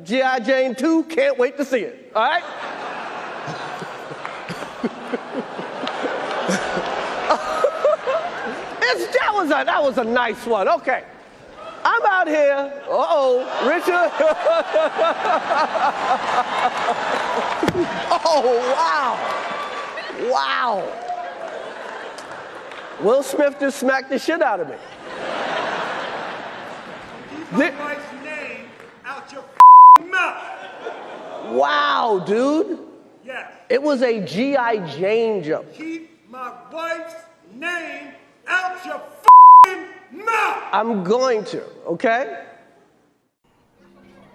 G.I. Jane 2, can't wait to see it. All right? That was a nice one. Okay. I'm out here. Richard. Oh, wow. Wow. Will Smith just smacked the shit out of me. Keep my wife's name out your mouth. Wow, dude. Yes. It was a G.I. Jane joke. Keep my wife's name out your mouth. I'm going to, okay?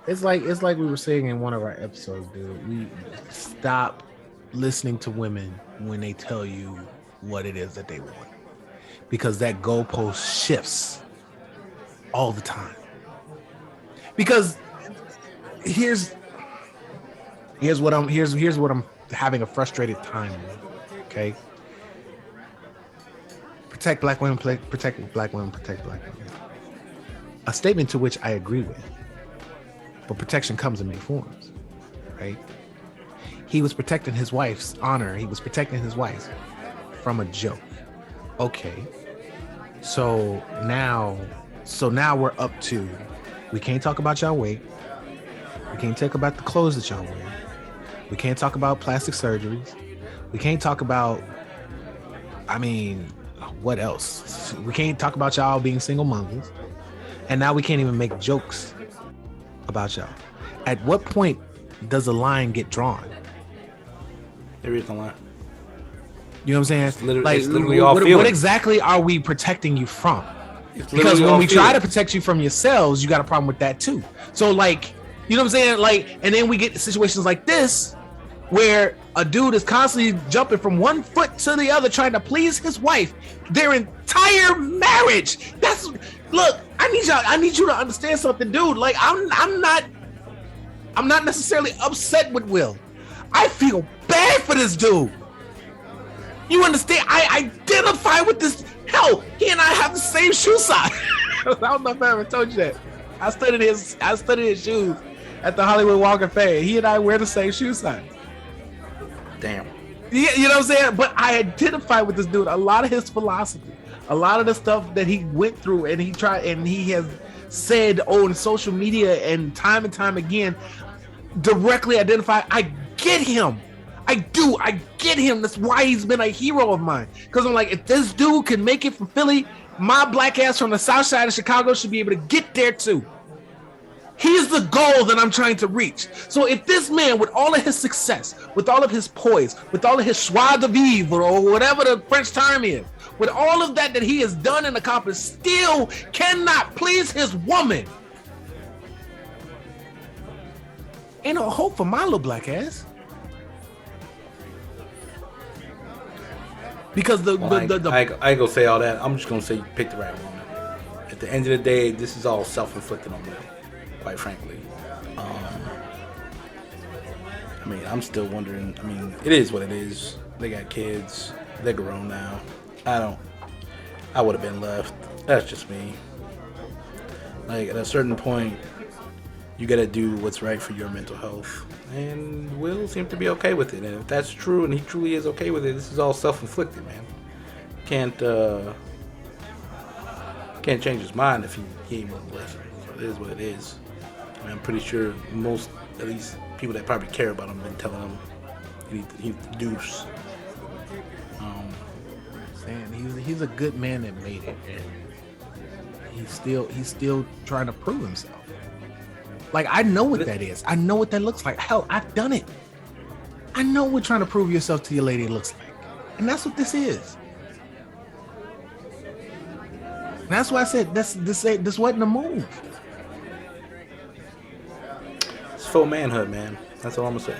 It's like we were saying in one of our episodes, dude. We stop listening to women when they tell you what it is that they want, because that goalpost shifts all the time. Because here's what I'm having a frustrated time with. Okay. Protect black women, protect black women, protect black women. A statement to which I agree with. But protection comes in many forms, right? He was protecting his wife's honor. He was protecting his wife from a joke. Okay. So now we're up to, we can't talk about y'all weight. We can't talk about the clothes that y'all wear. We can't talk about plastic surgeries. We can't talk about, what else? We can't talk about y'all being single mothers. And now we can't even make jokes about y'all. At what point does the line get drawn? There is no line. You know what I'm saying? It's literally all feelings. What exactly are we protecting you from? Because when we try to protect you from yourselves, you got a problem with that too. So you know what I'm saying? And then we get situations like this where a dude is constantly jumping from one foot to the other trying to please his wife, their entire marriage. Look, I need you to understand something, dude. Like I'm not necessarily upset with Will. I feel bad for this dude. You understand? I identify with this. Hell, he and I have the same shoe size. I don't know if I ever told you that. I studied his shoes at the Hollywood Walk of Fame. He and I wear the same shoe size. Damn. Yeah, you know what I'm saying? But I identify with this dude. A lot of his philosophy, a lot of the stuff that he went through, and he has said on social media and time again, directly identify. I get him. I do. I get him. That's why he's been a hero of mine. Because I'm like, if this dude can make it from Philly, my black ass from the south side of Chicago should be able to get there too. He's the goal that I'm trying to reach. So if this man, with all of his success, with all of his poise, with all of his joie de vivre, or whatever the French term is, with all of that he has done and accomplished, still cannot please his woman, ain't no hope for my little black ass. Because I ain't gonna say all that. I'm just gonna say you picked the right woman. At the end of the day, this is all self-inflicted on Will, quite frankly. I'm still wondering. It is what it is. They got kids. They're grown now. I would have been left. That's just me. Like, at a certain point, you gotta do what's right for your mental health. And Will seemed to be okay with it. And if that's true, and he truly is okay with it, this is all self-inflicted, man. Can't change his mind if he ain't willing to listen. So it is what it is. I'm pretty sure most, at least people that probably care about him, been telling him he's the deuce. Saying he's a good man that made it, and he's still trying to prove himself. Like, I know what that is. I know what that looks like. Hell, I've done it. I know what trying to prove yourself to your lady looks like, and that's what this is. And that's why I said this wasn't a move. It's full manhood, man. That's all I'm gonna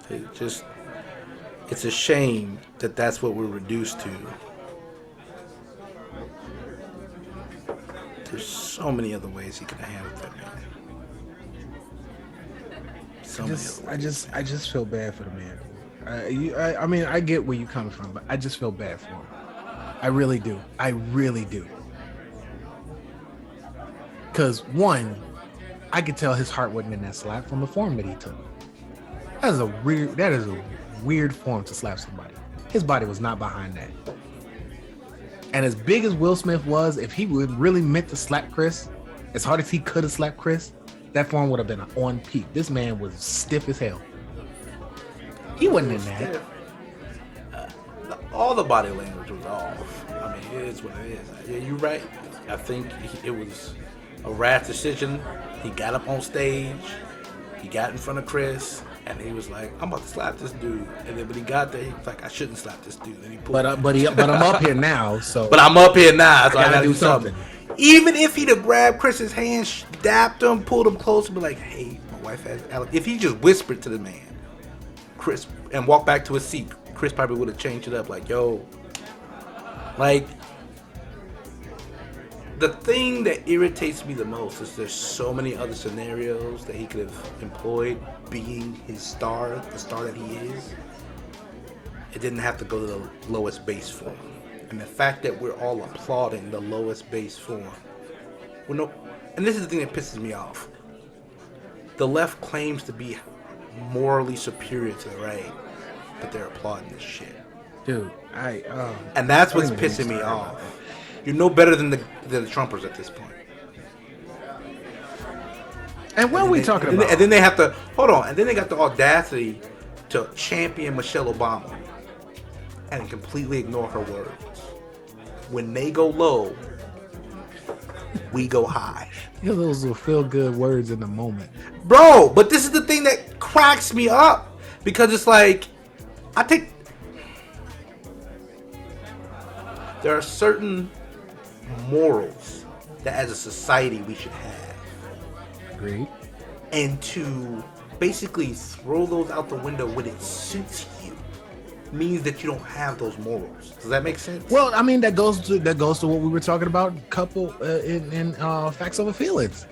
say. It's a shame that that's what we're reduced to. There's so many other ways he could have handled that, man. I just feel bad for the man. I get where you're coming from, but I just feel bad for him. I really do. Because one, I could tell his heart wasn't in that slap from the form that he took. That is a weird form to slap somebody. His body was not behind that. And as big as Will Smith was, if he would really meant to slap Chris, as hard as he could have slapped Chris, that form would have been on peak. This man was stiff as hell. He wasn't in that. All the body language was off. I mean, it is what it is. Yeah, you're right. I think it was a rash decision. He got up on stage. He got in front of Chris. And he was like, I'm about to slap this dude. And then when he got there, he was like, I shouldn't slap this dude. And he pulled but I'm up here now, so. But I'm up here now, so I gotta do something. Even if he'd have grabbed Chris's hand, dapped him, pulled him close, and be like, hey, my wife has Alex. If he just whispered to the man, Chris, and walked back to his seat, Chris probably would have changed it up. Like, yo. Like, the thing that irritates me the most is there's so many other scenarios that he could have employed being his star, the star that he is. It didn't have to go to the lowest base form. And the fact that we're all applauding the lowest base form. And this is the thing that pisses me off. The left claims to be morally superior to the right, but they're applauding this shit. Dude, and that's what's pissing me off. You're no better than the Trumpers at this point. And what are we talking about? And then they have to hold on. And then they got the audacity to champion Michelle Obama and completely ignore her words. When they go low, we go high. Yeah, those will feel good words in the moment, bro. But this is the thing that cracks me up because it's like there are certain morals that as a society we should have. Agreed. And to basically throw those out the window when it suits you means that you don't have those morals. Does that make sense? Well, I mean that goes to what we were talking about in Facts Over Feelings.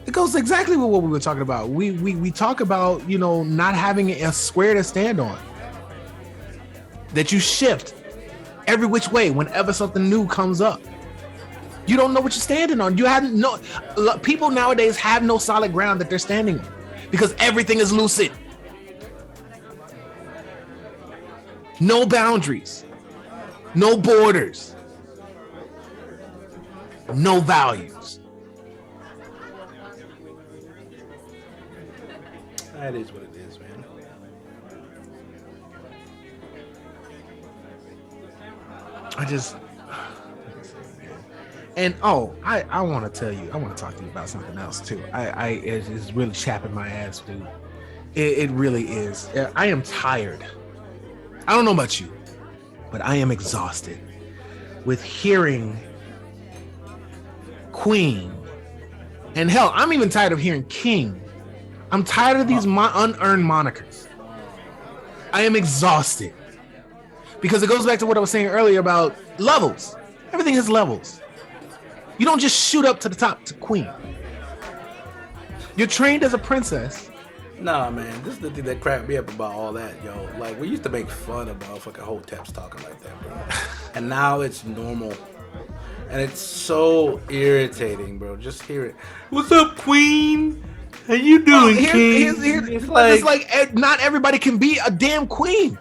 It goes exactly with what we were talking about. We talk about, not having a square to stand on. That you shift every which way whenever something new comes up. You don't know what you're standing on. People nowadays have no solid ground that they're standing on because everything is lucid. No boundaries, no borders, no values. That is what it is, man. I want to tell you, I want to talk to you about something else too. It's really chapping my ass, dude. It really is. I am tired. I don't know about you, but I am exhausted with hearing Queen, and hell, I'm even tired of hearing King. I'm tired of these unearned monikers. I am exhausted because it goes back to what I was saying earlier about levels. Everything has levels. You don't just shoot up to the top to Queen. You're trained as a princess. Nah, man, this is the thing that cracked me up about all that, yo. Like, we used to make fun of motherfucking hoteps talking like that, bro. And now it's normal. And it's so irritating, bro. Just hear it. What's up, Queen? How you doing, King? It's like not everybody can be a damn queen.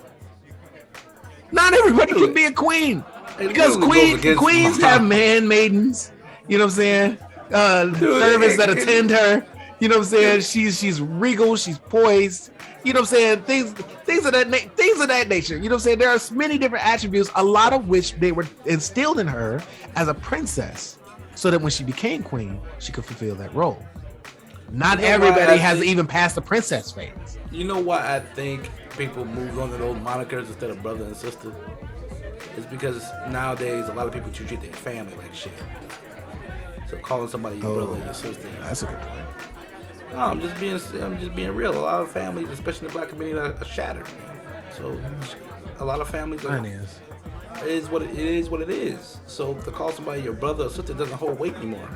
Not everybody can be a queen. Because queens have maidens. You know what I'm saying? Servants that attend her. You know what I'm saying? She's regal. She's poised. You know what I'm saying? Things of that nature. You know what I'm saying? There are many different attributes, a lot of which they were instilled in her as a princess, so that when she became queen, she could fulfill that role. Not everybody has even passed the princess phase. You know why I think people moved on to those monikers instead of brother and sister? It's because nowadays a lot of people treat their family like shit. So calling somebody your brother and your sister. That's a good point. No, I'm just being real. A lot of families, especially in the black community, are shattered. So a lot of families are, it is what it is. So to call somebody your brother or sister doesn't hold weight anymore.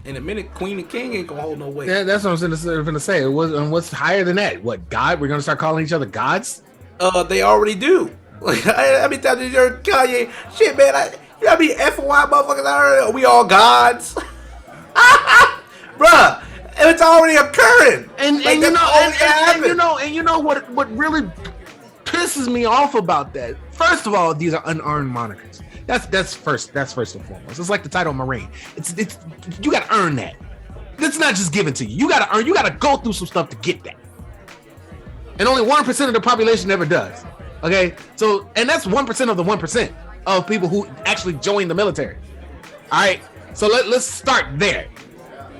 In a minute, Queen and King ain't gonna hold no weight. Yeah, that's what I'm going to say. What's higher than that? What, God? We're gonna start calling each other gods? They already do. Like, I mean, Kanye, shit, man. I mean, F-Y motherfuckers. I heard we all gods. Bruh, it's already occurring. And Like, you that's know, already happened. and you know what really pisses me off about that. First of all, these are unearned monikers. That's first and foremost. It's like the title Marine. It's you gotta earn that. It's not just given to you. You gotta earn. You gotta go through some stuff to get that. And only 1% of the population ever does. Okay, so and that's 1% of the 1% of people who actually join the military. All right, so let's start there.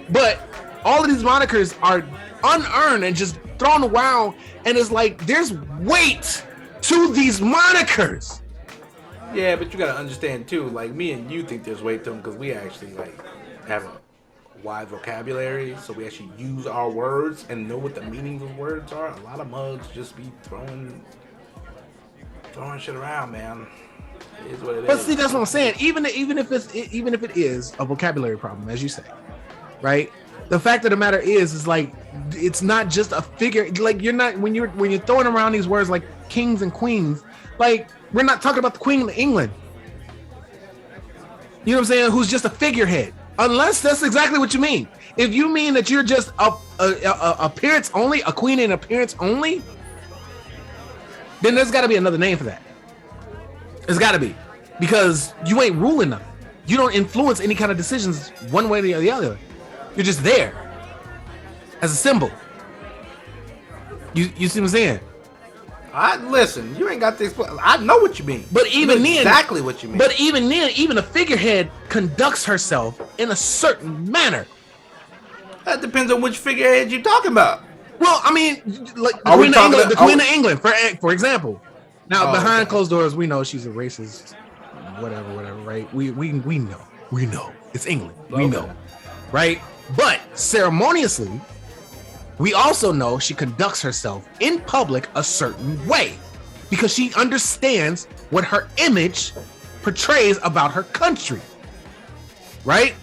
But all of these monikers are unearned and just thrown around, and it's like there's weight to these monikers. Yeah, but you gotta understand too. Like me and you think there's weight to them because we actually like have a wide vocabulary, so we actually use our words and know what the meanings of words are. A lot of mugs just be throwing shit around, man. It is what it is. But see, that's what I'm saying. Even if it is a vocabulary problem, as you say, right? The fact of the matter is like it's not just a figure. Like you're not when you're throwing around these words like kings and queens. Like we're not talking about the Queen of England. You know what I'm saying? Who's just a figurehead. Unless that's exactly what you mean. If you mean that you're just a appearance only, a queen in appearance only, then there's got to be another name for that. There's got to be, because you ain't ruling nothing. You don't influence any kind of decisions one way or the other. You're just there as a symbol. You see what I'm saying? Listen, you ain't got to explain. I know what you mean. But even then, exactly what you mean. But even then, even a figurehead conducts herself in a certain manner. That depends on which figurehead you're talking about. Well, I mean, like the Queen of England, for example. Now, behind closed doors, we know she's a racist, whatever, right? We know it's England. We know, right? But ceremoniously, we also know she conducts herself in public a certain way because she understands what her image portrays about her country, right?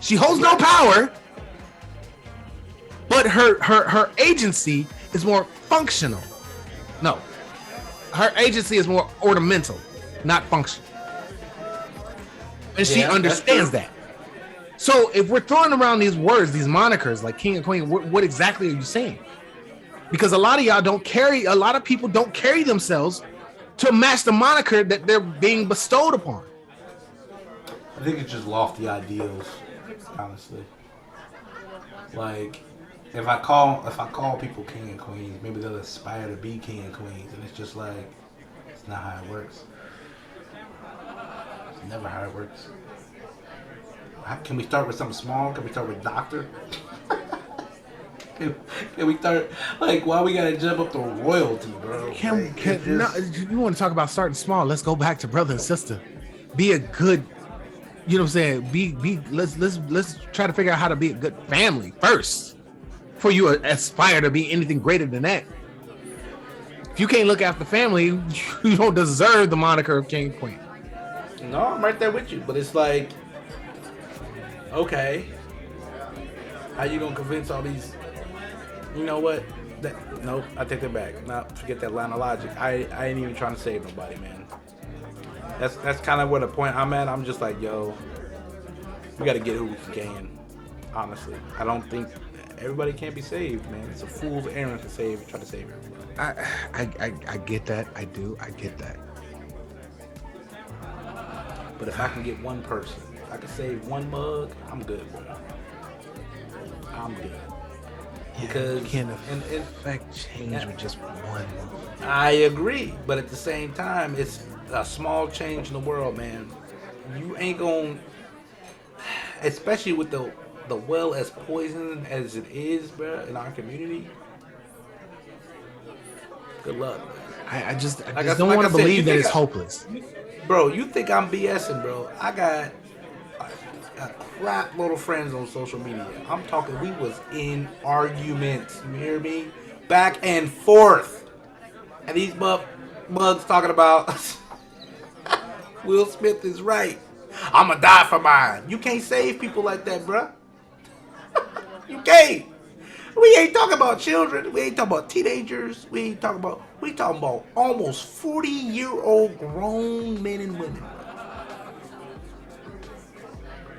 She holds no power, but her agency is more functional. No, her agency is more ornamental, not functional. And she understands that. So if we're throwing around these words, these monikers like king and queen, what exactly are you saying? Because a lot of people don't carry themselves to match the moniker that they're being bestowed upon. I think it's just lofty ideals, honestly. Like, if I call people king and queens, maybe they'll aspire to be king and queens, and it's just like, it's not how it works. It's never how it works. Can we start with something small? Can we start with doctor? Can we start, like, why we gotta jump up to royalty, bro? You want to talk about starting small? Let's go back to brother and sister. Be a good, you know what I'm saying? Let's try to figure out how to be a good family first, before you aspire to be anything greater than that. If you can't look after family, you don't deserve the moniker of king and queen. No, I'm right there with you, but it's like, okay, how you gonna convince all these? You know what? Nope, I take that back. Nah, forget that line of logic. I ain't even trying to save nobody, man. That's kind of where the point I'm at. I'm just like, yo, we got to get who we can. Honestly, I don't think everybody can't be saved, man. It's a fool's errand to try to save everybody. I get that. I get that. But if I can get one person, if I can save one mug, I'm good, bro. I'm good. Because you can't affect change with just one. I agree, but at the same time, it's a small change in the world, man. You ain't gonna, especially with the well as poison as it is, bro, in our community. Good luck, man. I just don't want to believe that it's hopeless. Bro, you think I'm BSing, bro? I got a crap load of friends on social media. I'm talking, we was in arguments. You hear me? Back and forth. And these mugs talking about Will Smith is right. I'ma die for mine. You can't save people like that, bro. You can't. We ain't talking about children. We ain't talking about teenagers. We talking about almost 40-year-old grown men and women.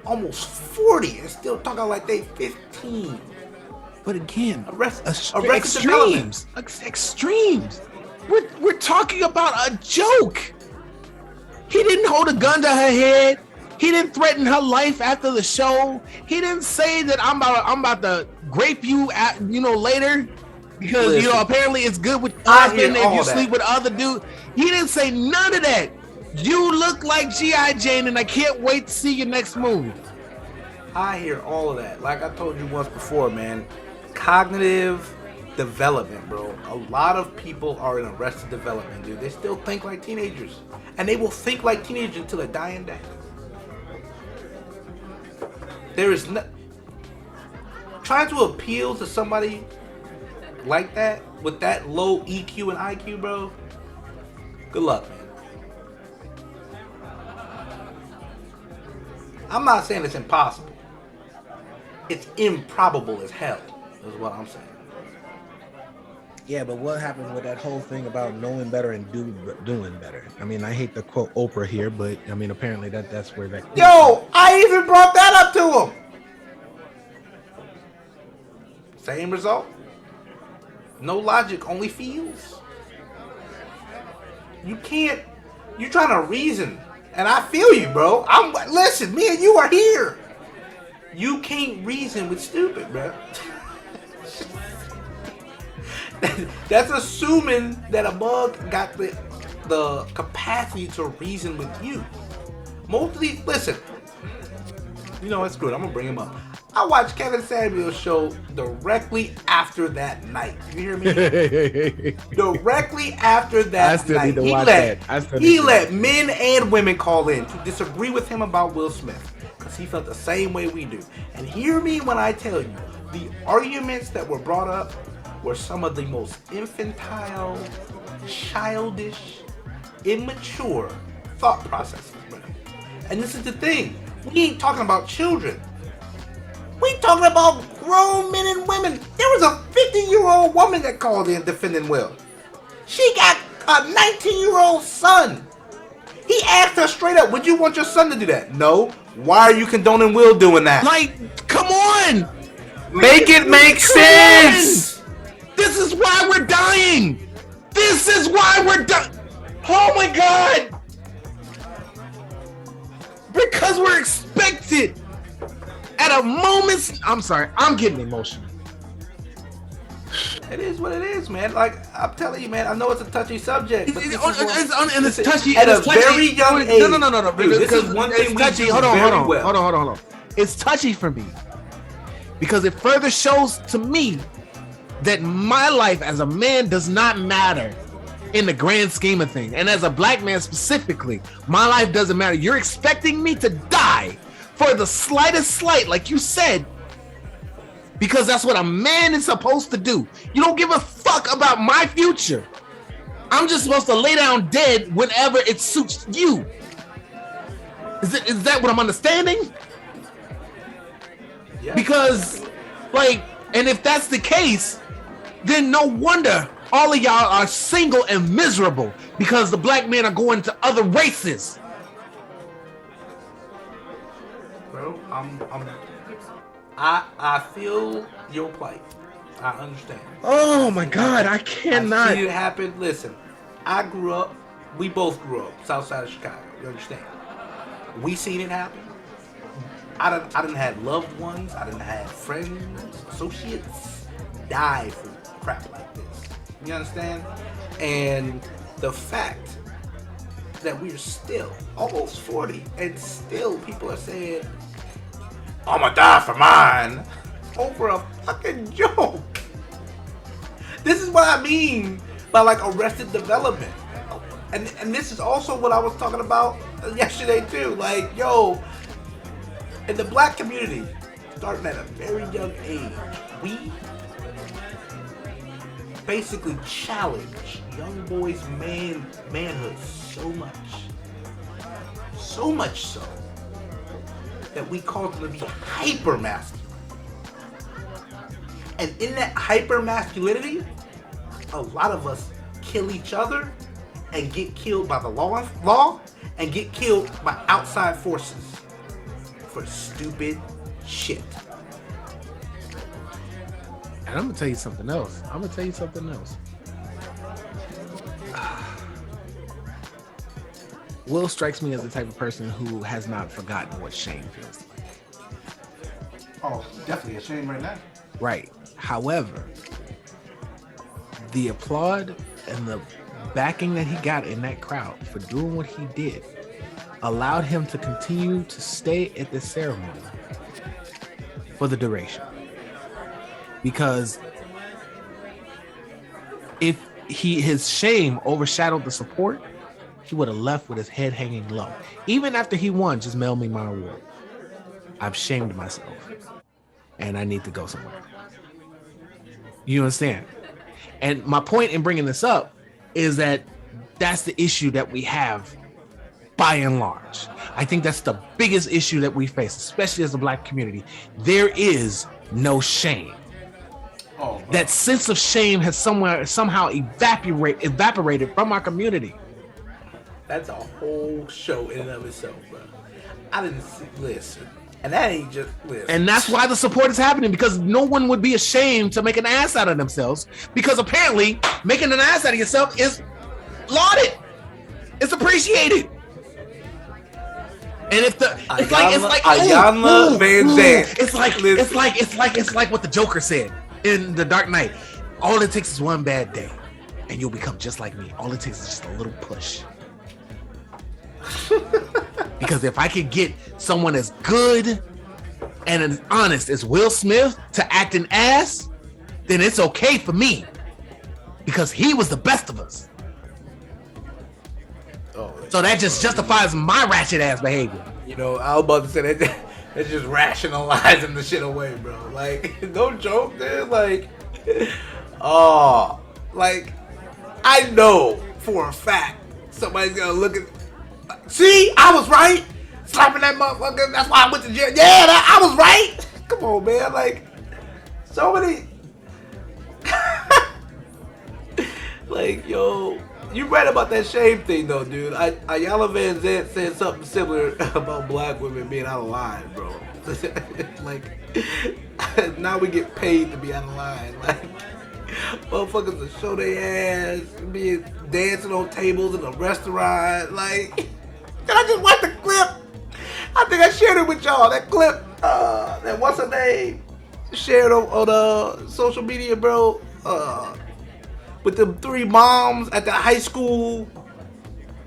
almost 40 and still talking like they 15. But again, extremes. Extremes. We're talking about a joke. He didn't hold a gun to her head. He didn't threaten her life after the show. He didn't say that I'm about to grape you later because apparently it's good with husband if you sleep with other dude. He didn't say none of that. You look like G.I. Jane and I can't wait to see your next movie. I hear all of that. Like I told you once before, man. Cognitive development, bro. A lot of people are in arrested development, dude. They still think like teenagers. And they will think like teenagers until they die and die. There is no... Trying to appeal to somebody like that, with that low EQ and IQ, bro, good luck, man. I'm not saying it's impossible. It's improbable as hell, is what I'm saying. Yeah, but what happens with that whole thing about knowing better and doing better? I mean, I hate to quote Oprah here, but I mean, apparently that's where that... Yo, I even brought that up to him. Same result. No logic, only feels. You can't... You're trying to reason. And I feel you, bro. Listen, me and you are here. You can't reason with stupid, bro. That's assuming that a mug got the capacity to reason with you. Most of these, listen, you know what, screw it, I'm gonna bring him up. I watched Kevin Samuel's show directly after that night. You hear me? Directly after that night. He let men and women call in to disagree with him about Will Smith because he felt the same way we do. And hear me when I tell you, the arguments that were brought up were some of the most infantile, childish, immature thought processes, bro. And this is the thing. We ain't talking about children. We talking about grown men and women. There was a 50-year-old woman that called in defending Will. She got a 19-year-old son. He asked her straight up, would you want your son to do that? No. Why are you condoning Will doing that? Like, come on. Make it make sense. This is why we're dying. This is why we're dying. Oh my God. Because we're expected at a moment's... I'm sorry, I'm getting emotional. It is what it is, man. Like, I'm telling you, man, I know it's a touchy subject. But it's touchy. At a very young age. No. Dude, this is one thing we do hold on. well. Hold on. It's touchy for me. Because it further shows to me that my life as a man does not matter in the grand scheme of things. And as a black man specifically, my life doesn't matter. You're expecting me to die for the slightest slight, like you said, because that's what a man is supposed to do. You don't give a fuck about my future. I'm just supposed to lay down dead whenever it suits you. Is that what I'm understanding? Yeah. Because, like, and if that's the case, then no wonder all of y'all are single and miserable because the black men are going to other races. Bro, I feel your plight. I understand. Oh my God, I cannot. I see it happen. Listen, we both grew up south side of Chicago. You understand? We seen it happen. I didn't have loved ones. I didn't have friends, associates die for crap like this. You understand? And the fact that we're still almost 40 and still people are saying, I'm gonna die for mine over a fucking joke. This is what I mean by like arrested development. And this is also what I was talking about yesterday too. Like, yo, in the black community, starting at a very young age, we basically challenge young boys' manhood so much so that we cause them to be hyper masculine. And in that hyper masculinity, a lot of us kill each other and get killed by the law and get killed by outside forces for stupid shit. And I'm gonna tell you something else. Will strikes me as the type of person who has not forgotten what shame feels like. Oh, definitely a shame right now. Right. However, the applaud and the backing that he got in that crowd for doing what he did allowed him to continue to stay at this ceremony for the duration. Because if his shame overshadowed the support, he would have left with his head hanging low. Even after he won, just mail me my award. I've shamed myself and I need to go somewhere. You understand? And my point in bringing this up is that that's the issue that we have by and large. I think that's the biggest issue that we face, especially as a Black community. There is no shame. Oh, that sense of shame has somehow evaporated from our community. That's a whole show in and of itself, bro. I didn't see, listen. And that ain't just listen. And that's why the support is happening, because no one would be ashamed to make an ass out of themselves, because apparently making an ass out of yourself is lauded. It's appreciated. And if it's like Ayanna Van Zandt. It's like what the Joker said in The Dark Knight. All it takes is one bad day and you'll become just like me. All it takes is just a little push. Because if I could get someone as good and as honest as Will Smith to act an ass, then it's okay for me, because he was the best of us. So that just justifies my ratchet ass behavior. You know, I was about to say that it's just rationalizing the shit away, bro. Like, no joke, dude. Like, like, I know for a fact somebody's gonna look at. See, I was right. Slapping that motherfucker. That's why I went to jail. Yeah, I was right. Come on, man. Like, so many. Like, yo, you right about that shame thing, though, dude. Ayanna Van Zandt said something similar about Black women being out of line, bro. Like, now we get paid to be out of line. Like, motherfuckers will show their ass, be dancing on tables in a restaurant. Like, I just watched the clip. I think I shared it with y'all. That clip, that what's her name, shared on social media, bro. With the three moms at the high school,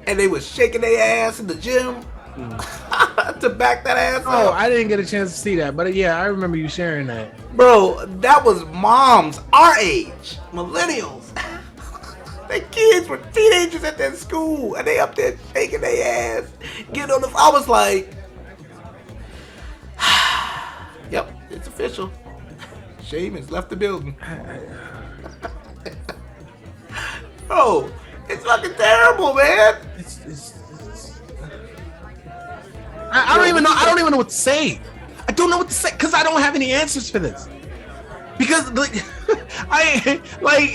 and they was shaking their ass in the gym to back that ass up. Oh, I didn't get a chance to see that, but yeah, I remember you sharing that. Bro, that was moms our age, millennials. Their kids were teenagers at that school, and they up there shaking their ass, getting on the. I was like, yep, it's official. Shame has left the building. Bro, it's fucking terrible, man. I don't even know. I don't even know what to say. I don't know what to say because I don't have any answers for this. Because like,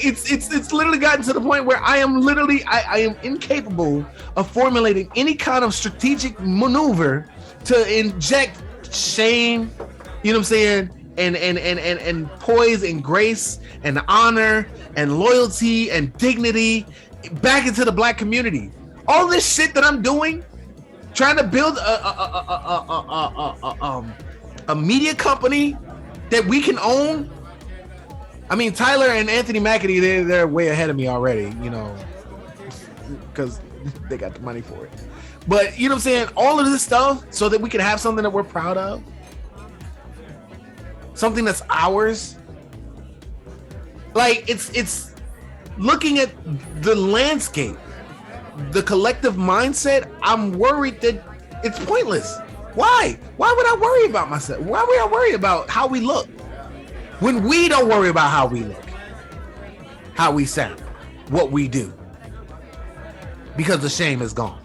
it's literally gotten to the point where I am incapable of formulating any kind of strategic maneuver to inject shame. You know what I'm saying? And poise and grace and honor and loyalty and dignity back into the Black community. All this shit that I'm doing, trying to build a media company that we can own. I mean, Tyler and Anthony Mackie, they're way ahead of me already, you know, because they got the money for it. But you know what I'm saying? All of this stuff so that we can have something that we're proud of. Something that's ours. Like, it's looking at the landscape, the collective mindset. I'm worried that it's pointless. Why would I worry about myself? Why would I worry about how we look when we don't worry about how we look, how we sound, what we do, because the shame is gone?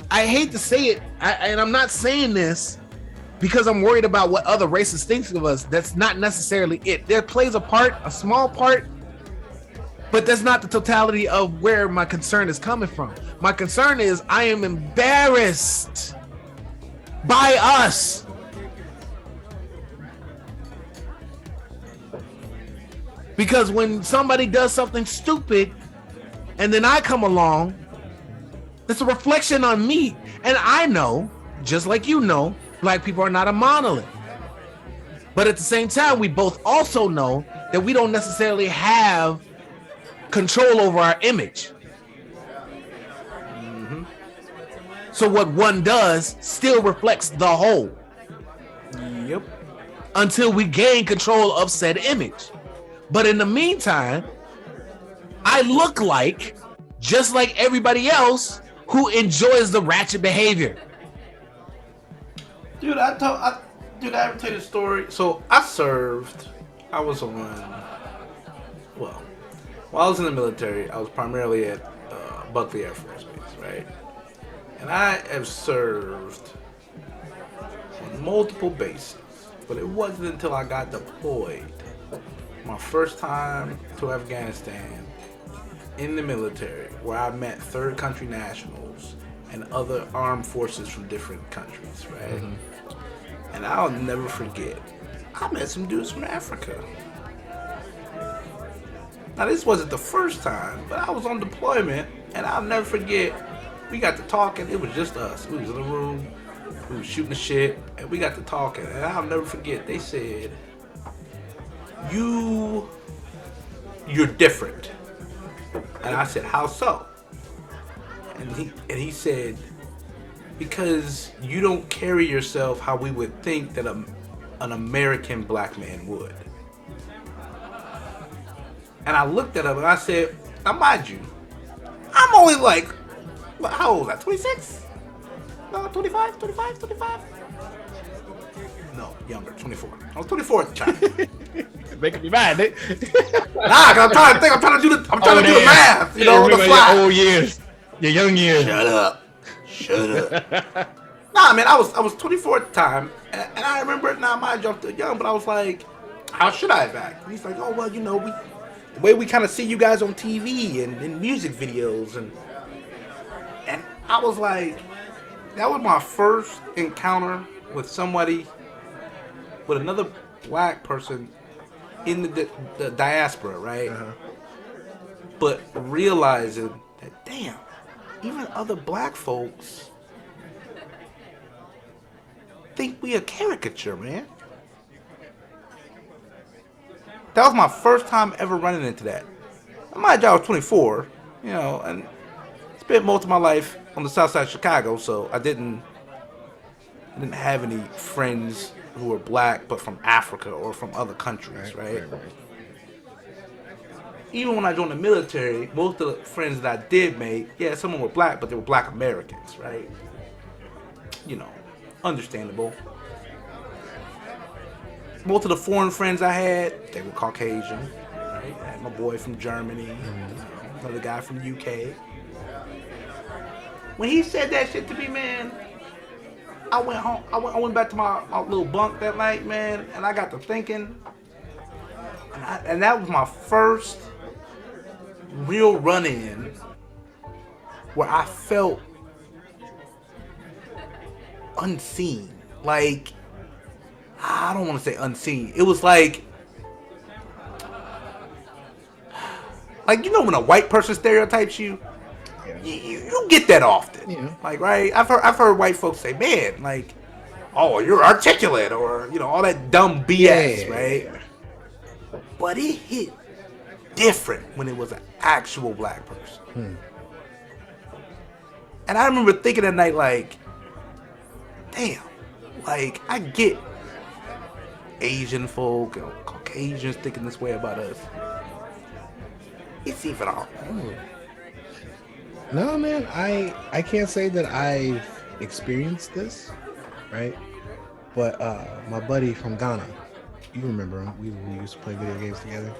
I hate to say it, and I'm not saying this because I'm worried about what other races think of us. That's not necessarily it. There plays a part, a small part, But that's not the totality of where my concern is coming from. My concern is I am embarrassed by us. Because when somebody does something stupid and then I come along, it's a reflection on me. And I know, just like you know, black people are not a monolith. But at the same time, we both also know that we don't necessarily have control over our image. Mm-hmm. So what one does still reflects the whole. Yep. Until we gain control of said image. But in the meantime, I look like just like everybody else who enjoys the ratchet behavior. Dude, I ever tell you the story? So I was on, well, while I was in the military, I was primarily at Buckley Air Force Base, right? And I have served on multiple bases, but it wasn't until I got deployed, my first time to Afghanistan in the military, where I met third country nationals and other armed forces from different countries, right? Mm-hmm. And I'll never forget, I met some dudes from Africa. Now, this wasn't the first time, but I was on deployment, and I'll never forget, we got to talking. It was just us. We was in the room, we was shooting the shit, and we got to talking. And I'll never forget, they said, you're different. And I said, how so? And he said, because you don't carry yourself how we would think that an American black man would. And I looked at him and I said, now mind you, I'm only like, how old was I, 26? No, 25? No, younger, 24. I was 24 at the time. Making me mad, Nick. Nah, cause I'm trying to do the math, you know, on the fly. Your old years, your young years. Shut up. Nah, man, I was 24 at the time, and I remember, now mind you, I'm still young, but I was like, how should I have acted? And he's like, oh, well, you know, the way we kind of see you guys on TV and in music videos, and I was like, that was my first encounter with somebody, with another black person in the diaspora, right? Uh-huh. But realizing that, damn, even other black folks think we a caricature, man. That was my first time ever running into that. My job was 24, you know, and spent most of my life on the south side of Chicago, so I didn't have any friends who were black but from Africa or from other countries, right? Even when I joined the military, most of the friends that I did make, yeah, some of them were black, but they were black Americans, right? You know, understandable. Most of the foreign friends I had, they were Caucasian, right? I had my boy from Germany, another guy from the UK. When he said that shit to me, man, I went home. I went back to my little bunk that night, man, and I got to thinking, and that was my first real run-in where I felt unseen. Like, I don't want to say unseen. It was like, you know when a white person stereotypes you? You don't get that often. Yeah. Like, right? I've heard white folks say, man, like, oh, you're articulate, or, you know, all that dumb BS, right? But it hit different when it was an actual black person. And I remember thinking that night, like, damn, like, I get Asian folk and Caucasians thinking this way about us. It's even our own. No, man, I can't say that I've experienced this, right? But my buddy from Ghana, you remember him? We used to play video games together.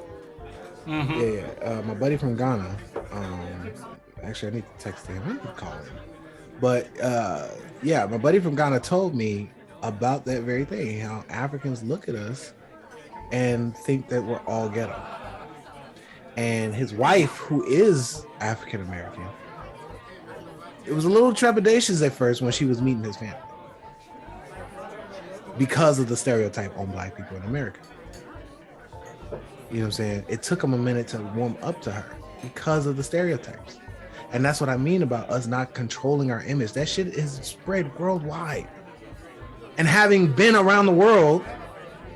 Mm-hmm. Yeah. My buddy from Ghana. Actually, I need to text him. I need to call him. But yeah, my buddy from Ghana told me about that very thing, how Africans look at us and think that we're all ghetto. and his wife, who is African American. It was a little trepidatious at first when she was meeting his family because of the stereotype on black people in America. You know what I'm saying? It took him a minute to warm up to her because of the stereotypes. And that's what I mean about us not controlling our image. That shit is spread worldwide. And having been around the world,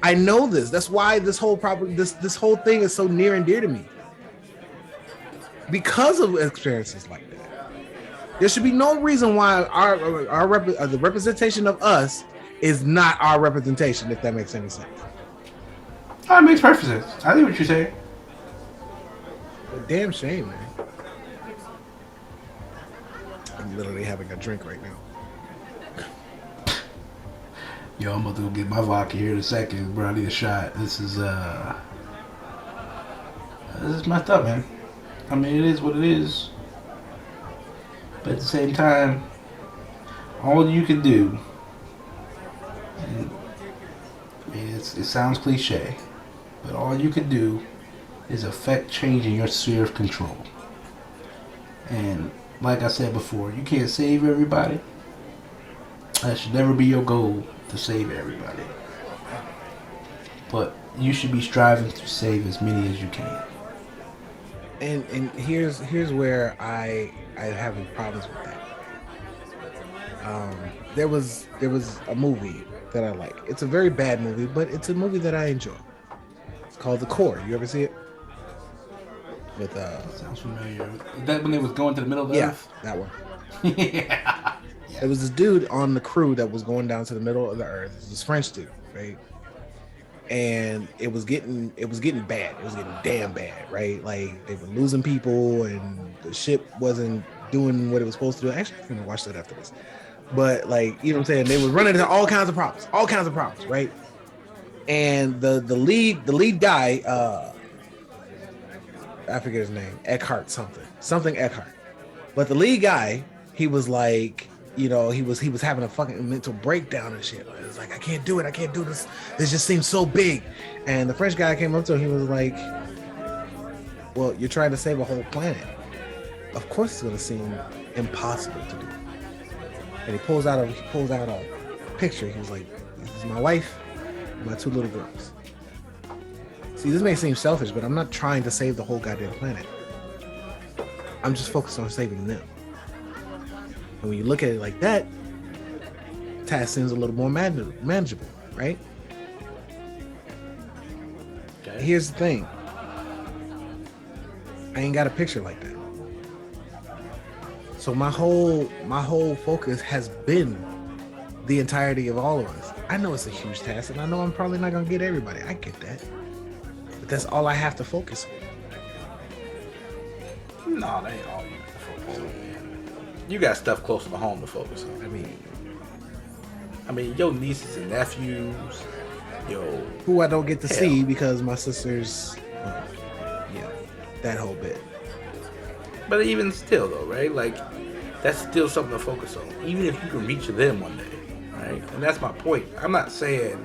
I know this. That's why this whole this whole thing is so near and dear to me. Because of experiences like that. There should be no reason why the representation of us is not our representation, if that makes any sense. Oh, it makes perfect sense. I think what you're saying. But damn shame, man. I'm literally having a drink right now. Yo, I'm about to go get my vodka here in a second, bro. I need a shot. This is messed up, man. I mean, it is what it is. But at the same time, all you can do, and, I mean, it sounds cliche, but all you can do is affect change in your sphere of control. And like I said before, you can't save everybody. That should never be your goal, to save everybody. But you should be striving to save as many as you can. And here's where I have problems with that. There was a movie that I like. It's a very bad movie, but it's a movie that I enjoy. It's called The Core. You ever see it? With sounds familiar. Is that when they was going to the middle of the earth? That one. Yeah. There was this dude on the crew that was going down to the middle of the earth. It was this French dude, right? And it was getting bad. It was getting damn bad, right? Like they were losing people, and the ship wasn't doing what it was supposed to do. Actually, I'm gonna watch that after this. But like, you know what I'm saying? They was running into all kinds of problems, right? And the lead guy, I forget his name, something Eckhart. But the lead guy, he was like, you know, he was having a fucking mental breakdown and shit. It was like, I can't do this. This just seems so big. And the French guy came up to him. He was like, well, you're trying to save a whole planet. Of course it's going to seem impossible to do. And he pulls out a picture. He was like, this is my wife and my 2 little girls. See, this may seem selfish, but I'm not trying to save the whole goddamn planet. I'm just focused on saving them. And when you look at it like that, task seems a little more manageable, right? Okay. Here's the thing. I ain't got a picture like that. So my whole focus has been the entirety of all of us. I know it's a huge task, and I know I'm probably not gonna get everybody. I get that. But that's all I have to focus on. No, that ain't all you have to focus on. You got stuff closer to home to focus on. I mean, your nieces and nephews, who I don't get to see because my sisters, that whole bit. But even still, though, right? Like, that's still something to focus on, even if you can reach them one day, right? And that's my point. I'm not saying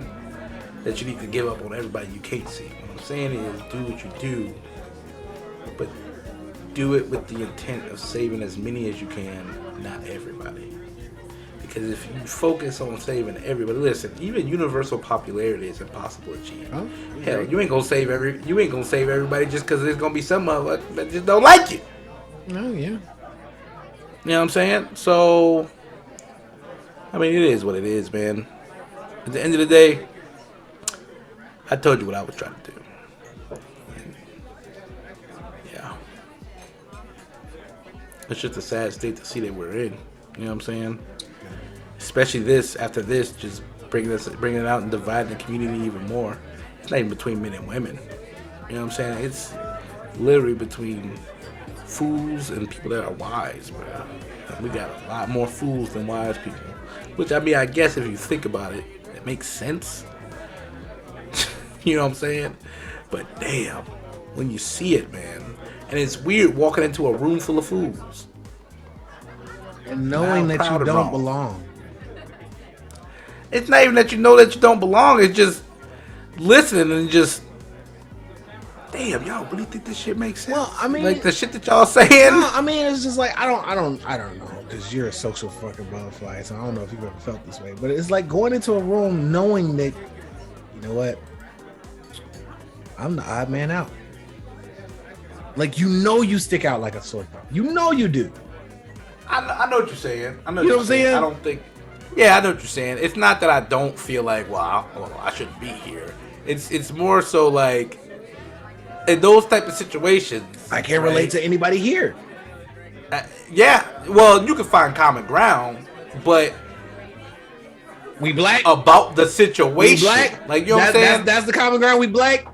that you need to give up on everybody you can't see. What I'm saying is, do what you do, but do it with the intent of saving as many as you can, not everybody. Because if you focus on saving everybody, listen, even universal popularity is impossible to achieve. Oh, hell, you ain't gonna save everybody just because there's gonna be some of us that just don't like you. Oh yeah. You know what I'm saying? So, I mean, it is what it is, man. At the end of the day, I told you what I was trying to do. It's just a sad state to see that we're in. You know what I'm saying? Especially after this, just bringing it out and dividing the community even more. It's not even between men and women. You know what I'm saying? It's literally between fools and people that are wise, bro. And we got a lot more fools than wise people. Which, I mean, I guess if you think about it, it makes sense. You know what I'm saying? But damn, when you see it, man. And it's weird walking into a room full of fools. And knowing that you don't belong. It's not even that you know that you don't belong. It's just listening and just damn, y'all really think this shit makes sense? Well, I mean, like the shit that y'all saying. No, I mean, it's just like I don't know, because you're a social fucking butterfly, so I don't know if you've ever felt this way, but it's like going into a room knowing that, you know what, I'm the odd man out. Like, you know, you stick out like a sore thumb. You know you do. I know what you're saying. I know what I'm saying. I don't think. Yeah, I know what you're saying. It's not that I don't feel like, well, I shouldn't be here. It's more so like in those type of situations. I can't relate to anybody here. Yeah, well, you can find common ground, but we black about the situation. We black, like, you know what I'm saying? That's the common ground. We black.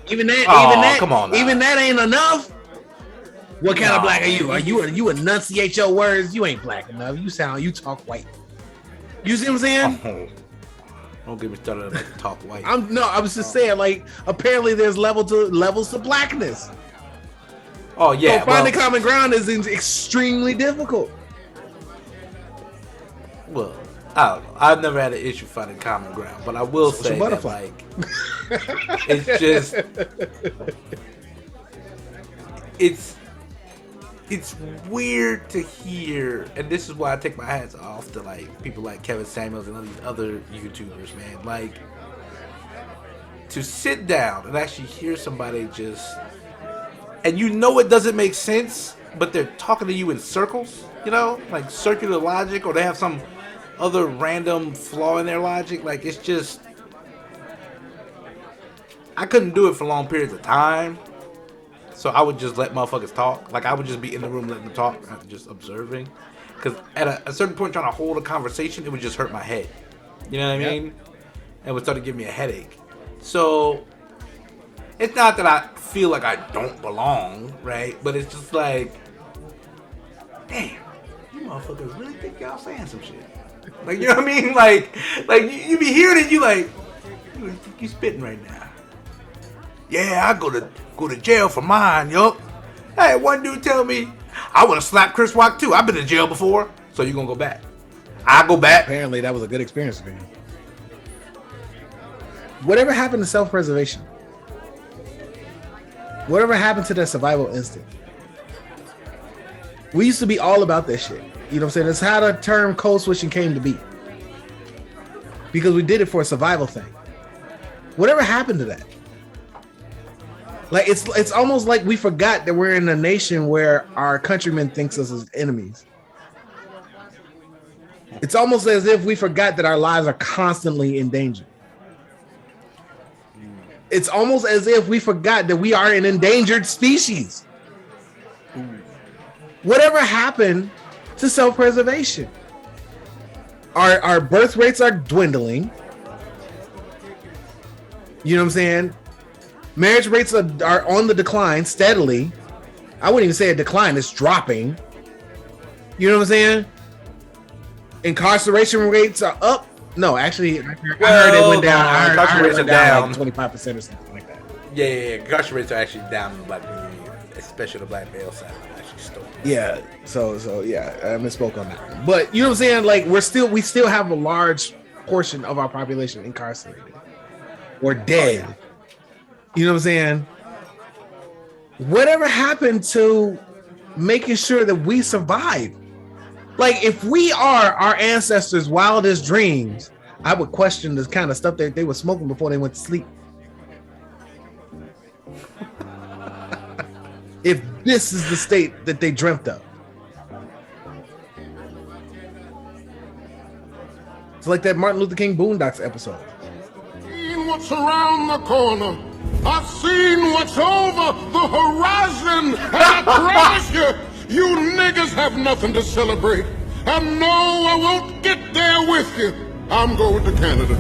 Even that, come on now. Even that ain't enough. What kind of black are you? You enunciate your words? You ain't black enough. You talk white. You see what I'm saying? Oh, don't get me started on like talk white. I was just saying, like, apparently there's levels to blackness. Oh yeah. So finding common ground is extremely difficult. Well, I don't know. I've never had an issue finding common ground, but I will say that, like, it's just it's weird to hear, and this is why I take my hats off to like people like Kevin Samuels and all these other YouTubers, man. Like, to sit down and actually hear somebody just, and you know it doesn't make sense, but they're talking to you in circles, you know, like circular logic, or they have some other random flaw in their logic. Like, it's just, I couldn't do it for long periods of time. So I would just let motherfuckers talk. Like, I would just be in the room letting them talk, just observing. Because at a certain point, trying to hold a conversation, it would just hurt my head. You know what I mean? And it would start to give me a headache. So it's not that I feel like I don't belong, right? But it's just like, damn, you motherfuckers really think y'all saying some shit. Like, you know what I mean? Like you be hearing it, you like, you really think you spitting right now? Yeah, I go to jail for mine, yup. Hey, one dude tell me I would have slapped Chris Rock too. I've been to jail before, so you gonna go back? I go back. Apparently, that was a good experience for you. Whatever happened to self-preservation? Whatever happened to that survival instinct? We used to be all about that shit. You know what I'm saying? That's how the term code switching came to be. Because we did it for a survival thing. Whatever happened to that? Like, it's almost like we forgot that we're in a nation where our countrymen thinks us as enemies. It's almost as if we forgot that our lives are constantly in danger. It's almost as if we forgot that we are an endangered species. Whatever happened to self-preservation? Our birth rates are dwindling. You know what I'm saying? Marriage rates are on the decline steadily. I wouldn't even say a decline, it's dropping. You know what I'm saying? Incarceration rates are up. No, actually, I heard it went down. I heard it went down like 25% or something like that. Yeah. Incarceration rates are actually down in the black community, especially the black male side. Yeah, so yeah, I misspoke on that one. But you know what I'm saying? Like, we still have a large portion of our population incarcerated or dead. You know what I'm saying? Whatever happened to making sure that we survive? Like, if we are our ancestors' wildest dreams, I would question the kind of stuff that they were smoking before they went to sleep. If this is the state that they dreamt of. It's like that Martin Luther King Boondocks episode. Seen what's around the corner. I've seen what's over the horizon. And I promise you niggas have nothing to celebrate. And no, I won't get there with you. I'm going to Canada.